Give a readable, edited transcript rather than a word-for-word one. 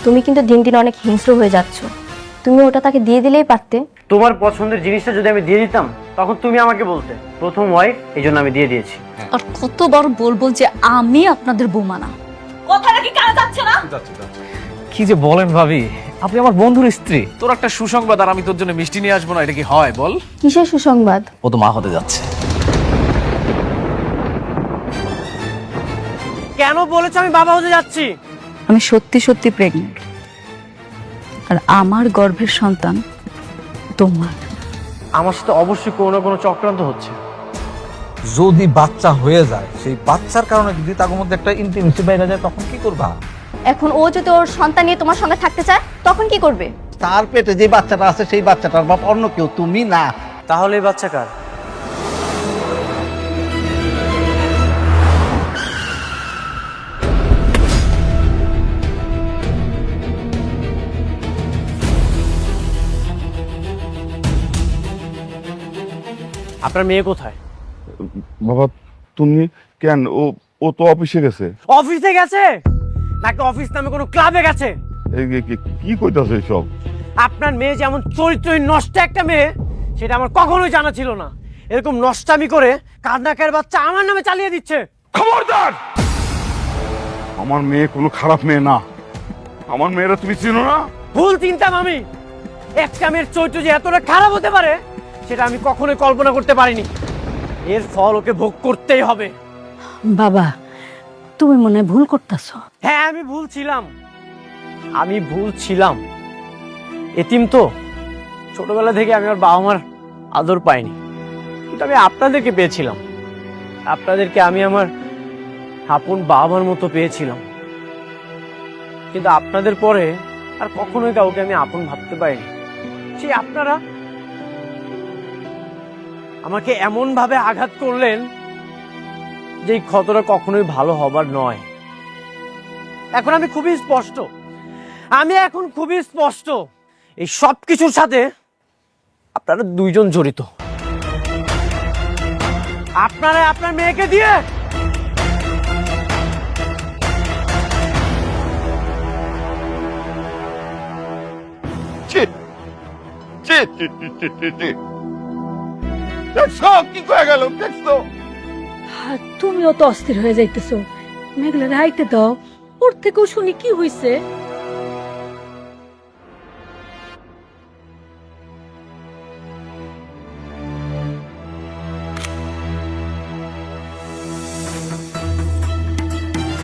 তুমি কিন্তু দিন দিন অনেক হিংস্র হয়ে যাচ্ছ। তুমি ওটা তাকে দিয়ে দিলেই পারতে। তোমার পছন্দের জিনিসটা যদি আমি দিয়ে দিতাম তখন তুমি আমাকে বলতে প্রথম ওয়াইফ, এই জন্য আমি দিয়ে দিয়েছি। আর কতবার বলবো যে আমি আপনাদের বৌমা না? কথাটা কি কানে যাচ্ছে না? কি যে বলেন ভাবি, আপনি আমার বন্ধুর স্ত্রী। তোর একটা সুসংবাদ আর আমি তোর জন্য মিষ্টি নিয়ে আসবো না, এটা কি হয় বল? কিসের সুসংবাদ? ও তো মা হতে যাচ্ছে। কেন বলেছো আমি বাবা হতে যাচ্ছি? আমি সত্যি সত্যি প্রেগনেন্ট, আর আমার গর্ভের সন্তান তোমার। আমার সাথে অবশ্যই কোনো না কোনো চক্রান্ত হচ্ছে। যদি বাচ্চা হয়ে যায়, সেই বাচ্চার কারণে যদি তার মধ্যে একটা ইন্টিমেসি বাইরে যায়, তখন কি করবা? এখন ও যদি ওর সন্তান নিয়ে তোমার সঙ্গে থাকতে চায় তখন কি করবে? তার পেটে যে বাচ্চাটা আছে সেই বাচ্চাটার বাপ অন্য কেউ, তুমি না। তাহলে এই বাচ্চা কার? আপনার মেয়ে কোথায়? বাবা তুমি কেন? ও ও তো অফিসে গেছে। অফিসে গেছে নাকি অফিস নামে কোনো ক্লাবে গেছে? কি কইতাছে সব? আপনার মেয়ে যেমন চরিত্রহীন নষ্ট একটা মেয়ে, সেটা আমার কখনোই জানা ছিল না। এরকম নষ্টামি করে কান্নাকার বাচ্চা আমার নামে চালিয়ে দিচ্ছে। খবরদার! আমার মেয়ে কোনো খারাপ মেয়ে না। আমার মেয়েরা তুমি চিনো না। ভুল চিন্তাম আমি। একটা মেয়ের চরিত্র যে এতটা খারাপ হতে পারে সেটা আমি কখনোই কল্পনা করতে পারিনি। এর ফল ওকে ভোগ করতেই হবে। বাবা, তুমি মনে হয় ভুল করতেছো। হ্যাঁ, আমি ভুল ছিলাম। এতিম তো, ছোটবেলা থেকে আমি আমার বাবা মার আদর পাইনি, কিন্তু আমি আপনাদেরকে পেয়েছিলাম। আপনাদেরকে আমি আমার আপন বাবা মার মতো পেয়েছিলাম, কিন্তু আপনাদের পরে আর কখনোই কাউকে আমি আপন ভাবতে পারিনি। সেই আপনারা আমাকে এমন ভাবে আঘাত করলেন যে এই ক্ষতটা কখনোই ভালো হবার নয়। এখন আমি খুবই স্পষ্ট, এই সব কিছুর সাথে আপনারা দুইজন জড়িত। আপনারা আপনার মেয়েকে দিয়ে দেখছো কি কয়ে গেল? দেখছো? আর তুমিও তো অস্থির হয়ে যাইতেছো। মেঘলা রাইতে দাও, ওর থেকেও শুনি কি হইছে।